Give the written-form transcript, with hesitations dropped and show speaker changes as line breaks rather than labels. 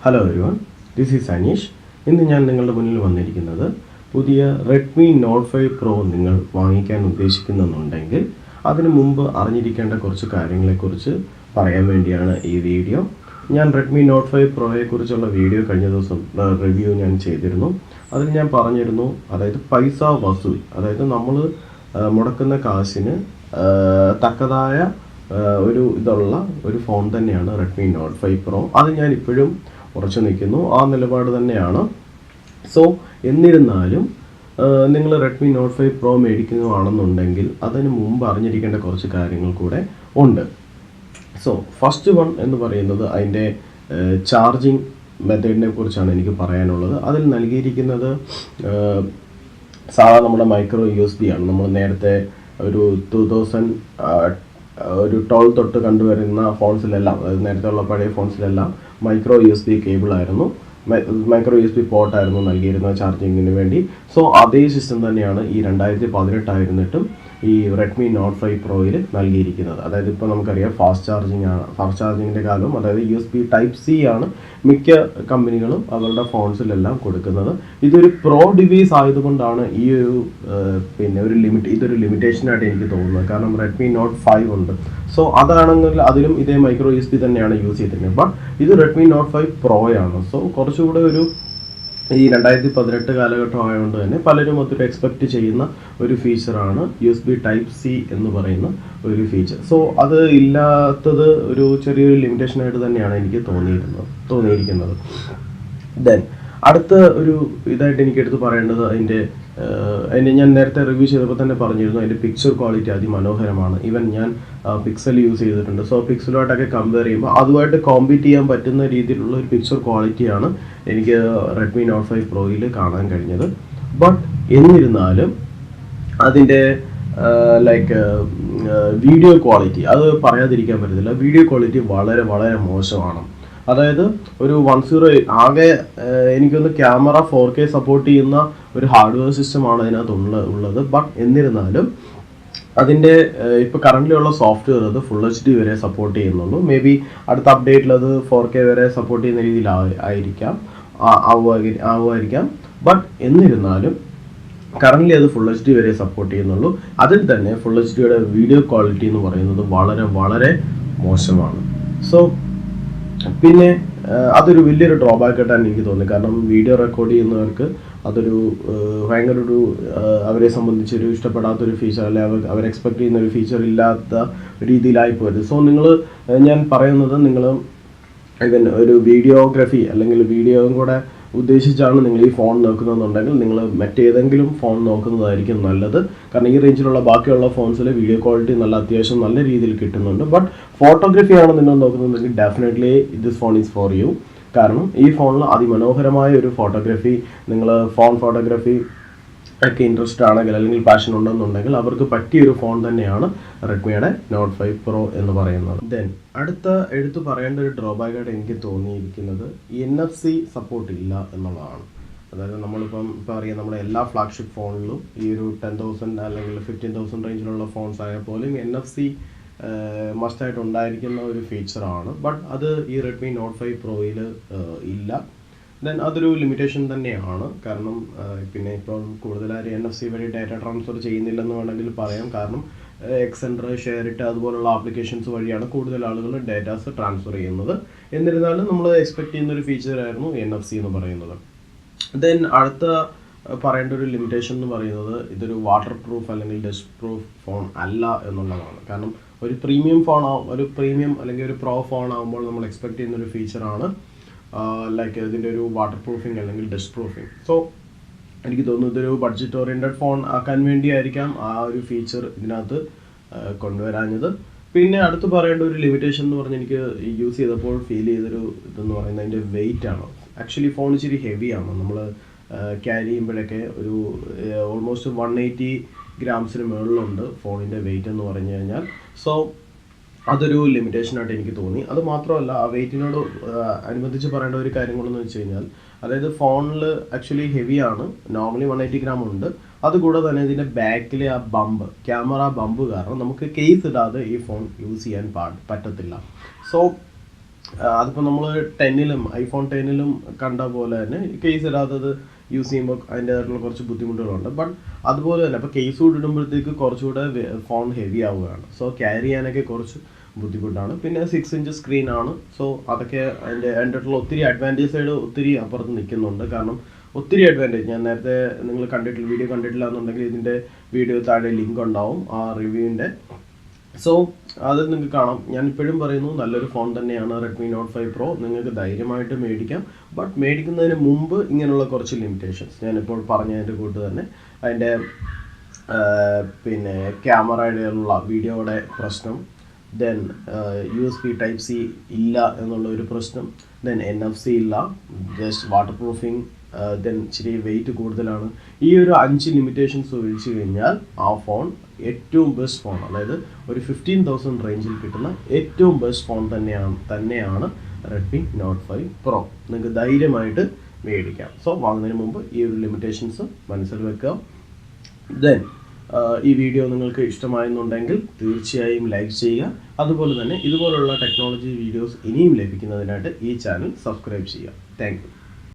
Hello everyone, this is Anish. ഇന്ന് ഞാൻ നിങ്ങളുടെ മുന്നിൽ വന്നിരിക്കുന്നത് പുതിയ Redmi Note 5 Pro നിങ്ങൾ വാങ്ങിക്കാൻ ഉദ്ദേശിക്കുന്നുണ്ടെങ്കിൽ അതിനു മുമ്പ് അറിഞ്ഞിരിക്കേണ്ട കുറച്ച് കാര്യങ്ങളെക്കുറിച്ച് പറയാൻ വേണ്ടിയാണ് ഈ വീഡിയോ. ഞാൻ Redmi Note 5 Proയെ കുറിച്ചുള്ള വീഡിയോ കഴിഞ്ഞ ദിവസം റിവ്യൂ ഞാൻ ചെയ്തിരുന്നു. അതിൽ ഞാൻ പറഞ്ഞിരുന്നു, അതായത് പൈസ വസൂൽ, അതായത് നമ്മൾ മുടക്കുന്ന കാശിന് തക്കതായ ഒരു ഫോൺ തന്നെയാണ് Redmi Note 5 Pro. അത് ഞാൻ ഇപ്പോഴും ഉറച്ചു നിൽക്കുന്നു, ആ നിലപാട് തന്നെയാണ്. സോ എന്നിരുന്നാലും നിങ്ങൾ Redmi Note 5 Pro മേടിക്കുന്നതാണെന്നുണ്ടെങ്കിൽ അതിന് മുമ്പ് അറിഞ്ഞിരിക്കേണ്ട കുറച്ച് കാര്യങ്ങൾ കൂടെ ഉണ്ട്. സോ ഫസ്റ്റ് വൺ എന്ന് പറയുന്നത് അതിൻ്റെ ചാർജിങ് മെത്തേഡിനെ കുറിച്ചാണ് എനിക്ക് പറയാനുള്ളത്. അതിൽ നൽകിയിരിക്കുന്നത് സാധാരണ നമ്മുടെ മൈക്രോ USB ആണ്. നമ്മൾ നേരത്തെ ഒരു 2012 തൊട്ട് കണ്ടുവരുന്ന ഫോൺസിലെല്ലാം, അതായത് നേരത്തെ ഉള്ള പഴയ ഫോൺസിലെല്ലാം മൈക്രോ USB കേബിൾ ആയിരുന്നു, മൈക്രോ USB പോർട്ടായിരുന്നു നൽകിയിരുന്നത് ചാർജിങ്ങിന് വേണ്ടി. സോ അതേ സിസ്റ്റം തന്നെയാണ് ഈ 2018 ആയിരുന്നിട്ടും ഈ Redmi Note 5 Proയിൽ നൽകിയിരിക്കുന്നത്. അതായത് ഇപ്പോൾ നമുക്കറിയാം ഫാസ്റ്റ് ചാർജിങ്ങിൻ്റെ കാലവും, അതായത് USB Type-C ആണ് മിക്ക കമ്പനികളും അവരുടെ ഫോൺസിലെല്ലാം കൊടുക്കുന്നത്. ഇതൊരു പ്രോ ഡിവൈസ് ആയതുകൊണ്ടാണ് ഈ ഒരു ഇതൊരു ലിമിറ്റേഷനായിട്ട് എനിക്ക് തോന്നുന്നത്. കാരണം Redmi Note 5 ഉണ്ട്. സോ അതാണെങ്കിൽ അതിലും ഇതേ മൈക്രോ USB തന്നെയാണ് യൂസ് ചെയ്തിരിക്കുന്നത്. ബട്ട് ഇത് Redmi Note 5 Pro ആണ്. സോ കുറച്ചുകൂടെ ഈ 2018 കാലഘട്ടം ആയതുകൊണ്ട് തന്നെ പലരും അതൊരു എക്സ്പെക്റ്റ് ചെയ്യുന്ന ഒരു ഫീച്ചറാണ് USB Type-C എന്ന് പറയുന്ന ഒരു ഫീച്ചർ. സോ അത് ഇല്ലാത്തത് ഒരു ചെറിയൊരു ലിമിറ്റേഷനായിട്ട് തന്നെയാണ് എനിക്ക് തോന്നിയിരിക്കുന്നത്. ദെൻ അടുത്ത ഒരു ഇതായിട്ട് എനിക്ക് എടുത്ത് പറയേണ്ടത് അതിൻ്റെ ഞാൻ നേരത്തെ റിവ്യൂ ചെയ്തപ്പോൾ തന്നെ പറഞ്ഞിരുന്നു, അതിൻ്റെ പിക്ചർ ക്വാളിറ്റി അതിമനോഹരമാണ്. ഈവൻ ഞാൻ പിക്സൽ യൂസ് ചെയ്തിട്ടുണ്ട്. സോ പിക്സലുമായിട്ടൊക്കെ കമ്പയർ ചെയ്യുമ്പോൾ അതുമായിട്ട് കോമ്പീറ്റ് ചെയ്യാൻ പറ്റുന്ന രീതിയിലുള്ള ഒരു പിക്ചർ ക്വാളിറ്റിയാണ് എനിക്ക് Redmi Note 5 Proയിൽ കാണാൻ കഴിഞ്ഞത്. ബട്ട് എന്നിരുന്നാലും അതിൻ്റെ വീഡിയോ ക്വാളിറ്റി അത് പറയാതിരിക്കാൻ പറ്റത്തില്ല. വീഡിയോ ക്വാളിറ്റി വളരെ വളരെ മോശമാണ്. അതായത് ഒരു 108 ആകെ എനിക്കൊന്ന് ക്യാമറ 4K സപ്പോർട്ട് ചെയ്യുന്ന ഒരു ഹാർഡ്വെയർ സിസ്റ്റമാണ് അതിനകത്ത് ഉള്ളത്. ബട്ട് എന്നിരുന്നാലും അതിൻ്റെ ഇപ്പോൾ കറൻ്റ് ഉള്ള സോഫ്റ്റ്വെയർ അത് ഫുൾ HD വരെ സപ്പോർട്ട് ചെയ്യുന്നുള്ളൂ. മേ ബി അടുത്ത അപ്ഡേറ്റിൽ അത് 4K വരെ സപ്പോർട്ട് ചെയ്യുന്ന രീതിയിൽ ആവുമായിരിക്കാം. ബട്ട് എന്നിരുന്നാലും കറൻ്റ് അത് ഫുൾ HD വരെ സപ്പോർട്ട് ചെയ്യുന്നുള്ളൂ. അതിൽ തന്നെ ഫുൾ HDയുടെ വീഡിയോ ക്വാളിറ്റി എന്ന് പറയുന്നത് വളരെ വളരെ മോശമാണ്. സോ പിന്നെ അതൊരു വലിയൊരു ഡ്രോബാക്ക് ആയിട്ടാണ് എനിക്ക് തോന്നുന്നത്. കാരണം വീഡിയോ റെക്കോർഡ് ചെയ്യുന്നവർക്ക് അതൊരു ഭയങ്കര അവരെ സംബന്ധിച്ചൊരു ഇഷ്ടപ്പെടാത്തൊരു ഫീച്ചർ, അല്ലെങ്കിൽ അവർ എക്സ്പെക്ട് ചെയ്യുന്ന ഒരു ഫീച്ചർ ഇല്ലാത്ത രീതിയിലായി പോയത്. സോ ഞാൻ പറയുന്നത്, നിങ്ങൾ ഇവൻ ഒരു വീഡിയോഗ്രാഫി അല്ലെങ്കിൽ വീഡിയോയും കൂടെ ഉദ്ദേശിച്ചാണ് നിങ്ങൾ ഈ ഫോൺ നോക്കുന്നതെന്നുണ്ടെങ്കിൽ നിങ്ങൾ മറ്റേതെങ്കിലും ഫോൺ നോക്കുന്നതായിരിക്കും നല്ലത്. കാരണം ഈ റേഞ്ചിലുള്ള ബാക്കിയുള്ള ഫോൺസിൽ വീഡിയോ ക്വാളിറ്റി അത്യാവശ്യം നല്ല രീതിയിൽ കിട്ടുന്നുണ്ട്. ബട്ട് ഫോട്ടോഗ്രാഫിയാണ് നിങ്ങൾ നോക്കുന്നതെങ്കിൽ definitely this phone is for you. കാരണം ഈ ഫോണിൽ അതിമനോഹരമായ ഒരു ഫോട്ടോഗ്രാഫി, നിങ്ങൾ ഫോൺ ഫോട്ടോഗ്രാഫി ഒക്കെ ഇൻട്രസ്റ്റ് ആണെങ്കിൽ അല്ലെങ്കിൽ പാഷൻ ഉണ്ടെന്നുണ്ടെങ്കിൽ അവർക്ക് പറ്റിയൊരു ഫോൺ തന്നെയാണ് Redmiയുടെ Note 5 Pro എന്ന് പറയുന്നത്. ദെൻ അടുത്ത എടുത്തു പറയേണ്ട ഒരു ഡ്രോബാക്കായിട്ട് എനിക്ക് തോന്നിയിരിക്കുന്നത് NFC സപ്പോർട്ട് ഇല്ല എന്നുള്ളതാണ്. അതായത് നമ്മളിപ്പോൾ അറിയാം, നമ്മുടെ എല്ലാ ഫ്ലാഗ്ഷിപ്പ് ഫോണിലും ഈ ഒരു 10,000 അല്ലെങ്കിൽ 15,000 റേഞ്ചിലുള്ള ഫോൺസ് ആയാൽ പോലും NFC മസ്റ്റായിട്ട് ഉണ്ടായിരിക്കുന്ന ഒരു ഫീച്ചറാണ്. ബട്ട് അത് ഈ Redmi Note 5 Proയിൽ ഇല്ല. ദെൻ അതൊരു ലിമിറ്റേഷൻ തന്നെയാണ്. കാരണം പിന്നെ ഇപ്പോൾ കൂടുതലാരും NFC വഴി ഡാറ്റ ട്രാൻസ്ഫർ ചെയ്യുന്നില്ലെന്ന് വേണമെങ്കിൽ പറയാം. കാരണം എക്സെൻഡർ, ഷെയറിറ്റ് അതുപോലുള്ള ആപ്ലിക്കേഷൻസ് വഴിയാണ് കൂടുതൽ ആളുകൾ ഡാറ്റാസ് ട്രാൻസ്ഫർ ചെയ്യുന്നത്. എന്നിരുന്നാലും നമ്മൾ എക്സ്പെക്ട് ചെയ്യുന്ന ഒരു ഫീച്ചറായിരുന്നു NFC എന്ന് പറയുന്നത്. ദെൻ അടുത്ത പറയേണ്ട ഒരു ലിമിറ്റേഷൻ എന്ന് പറയുന്നത്, ഇതൊരു വാട്ടർ പ്രൂഫ് അല്ലെങ്കിൽ ഡസ്റ്റ് പ്രൂഫ് ഫോൺ അല്ല എന്നുള്ളതാണ്. കാരണം ഒരു പ്രീമിയം അല്ലെങ്കിൽ ഒരു പ്രോ ഫോൺ ആകുമ്പോൾ നമ്മൾ എക്സ്പെക്ട് ചെയ്യുന്ന ഒരു ഫീച്ചറാണ് ഇതിൻ്റെ ഒരു വാട്ടർ പ്രൂഫിങ് അല്ലെങ്കിൽ ഡസ്റ്റ് പ്രൂഫിങ്. സോ എനിക്ക് തോന്നുന്നു ഇതൊരു ബഡ്ജറ്റ് ഓറിയൻറ്റഡ് ഫോൺ ആക്കാൻ വേണ്ടിയായിരിക്കാം ആ ഒരു ഫീച്ചർ ഇതിനകത്ത് കൊണ്ടുവരാഞ്ഞത്. പിന്നെ അടുത്ത് പറയേണ്ട ഒരു ലിമിറ്റേഷൻ എന്ന് പറഞ്ഞാൽ എനിക്ക് യൂസ് ചെയ്തപ്പോൾ ഫീൽ ചെയ്തൊരു ഇതെന്ന് പറയുന്നത് അതിൻ്റെ വെയിറ്റ് ആണ്. ആക്ച്വലി ഫോൺ ഇച്ചിരി ഹെവിയാണ്. നമ്മൾ ക്യാരി ചെയ്യുമ്പോഴൊക്കെ ഒരു ഓൾമോസ്റ്റ് 180 ഗ്രാംസിന് മുകളിലുണ്ട് ഫോണിൻ്റെ വെയിറ്റ് എന്ന് പറഞ്ഞു കഴിഞ്ഞാൽ. സോ അതൊരു ലിമിറ്റേഷനായിട്ട് എനിക്ക് തോന്നി. അത് മാത്രമല്ല, ആ വെയിറ്റിനോട് അനുബന്ധിച്ച് പറയേണ്ട ഒരു കാര്യങ്ങളെന്ന് വെച്ച് കഴിഞ്ഞാൽ, അതായത് ഫോണിൽ ആക്ച്വലി ഹെവിയാണ്, നോർമലി 180 ഗ്രാം ഉണ്ട്. അതുകൂടെ തന്നെ ഇതിൻ്റെ ബാക്കിലെ ആ ക്യാമറ ബമ്പ് കാരണം നമുക്ക് കേസ് ഇടാതെ ഈ ഫോൺ യൂസ് ചെയ്യാൻ പറ്റത്തില്ല. സോ അതിപ്പോൾ നമ്മൾ 10-ലും ഐഫോൺ 10-ലും കണ്ട പോലെ തന്നെ കേസ് ഇടാത്തത് യൂസ് ചെയ്യുമ്പോൾ അതിൻ്റേതായിട്ടുള്ള കുറച്ച് ബുദ്ധിമുട്ടുകളുണ്ട്. ബട്ട് അതുപോലെ തന്നെ അപ്പോൾ കേസ് കൂടി ഇടുമ്പോഴത്തേക്ക് കുറച്ചുകൂടെ ഫോൺ ഹെവി ആവുകയാണ്. സോ ക്യാരി ചെയ്യാനൊക്കെ കുറച്ച് ബുദ്ധിമുട്ടാണ്. പിന്നെ 6 ഇഞ്ച് സ്ക്രീനാണ്. സോ അതൊക്കെ അതിൻ്റെ ആയിട്ടുള്ള ഒത്തിരി അഡ്വാൻറ്റേജ് സൈഡ് ഒത്തിരി അപ്പുറത്ത് നിൽക്കുന്നുണ്ട്. കാരണം ഒത്തിരി അഡ്വാൻറ്റേജ് ഞാൻ നേരത്തെ നിങ്ങൾ വീഡിയോ കണ്ടിട്ടില്ല എന്നുണ്ടെങ്കിൽ ഇതിൻ്റെ വീഡിയോ താഴെ ലിങ്ക് ഉണ്ടാവും ആ റിവ്യൂവിൻ്റെ. സോ അത് നിങ്ങൾക്ക് കാണാം. ഞാൻ ഇപ്പോഴും പറയുന്നു നല്ലൊരു ഫോൺ തന്നെയാണ് Redmi Note 5 Pro. നിങ്ങൾക്ക് ധൈര്യമായിട്ട് മേടിക്കാം. ബട്ട് മേടിക്കുന്നതിന് മുമ്പ് ഇങ്ങനെയുള്ള കുറച്ച് ലിമിറ്റേഷൻസ് ഞാനിപ്പോൾ പറഞ്ഞതിൻ്റെ കൂട്ട് തന്നെ അതിൻ്റെ പിന്നെ ക്യാമറയുടെ വീഡിയോയുടെ പ്രശ്നം, ദെൻ USB Type-C ഇല്ല എന്നുള്ള ഒരു പ്രശ്നം, ദെൻ NFC ഇല്ല, ജസ്റ്റ് വാട്ടർ പ്രൂഫിങ്, ദെൻ ഇച്ചിരി വെയിറ്റ് കൂടുതലാണ്. ഈ ഒരു 5 ലിമിറ്റേഷൻസ് ഒഴിച്ചു കഴിഞ്ഞാൽ ആ ഫോൺ ഏറ്റവും ബെസ്റ്റ് ഫോൺ, അതായത് ഒരു 15,000 റേഞ്ചിൽ കിട്ടുന്ന ഏറ്റവും ബെസ്റ്റ് ഫോൺ തന്നെയാണ് Redmi Note 5 Pro. നിങ്ങൾക്ക് ധൈര്യമായിട്ട് മേടിക്കാം. സോ വാങ്ങുന്നതിന് മുമ്പ് ഈ ഒരു ലിമിറ്റേഷൻസ് മനസ്സിൽ വെക്കുക. ദെൻ ഈ വീഡിയോ നിങ്ങൾക്ക് ഇഷ്ടമായെന്നുണ്ടെങ്കിൽ തീർച്ചയായും ലൈക്ക് ചെയ്യുക. അതുപോലെ തന്നെ ഇതുപോലുള്ള ടെക്നോളജി വീഡിയോസ് ഇനിയും ലഭിക്കുന്നതിനായിട്ട് ഈ ചാനൽ സബ്സ്ക്രൈബ് ചെയ്യുക. Thank you.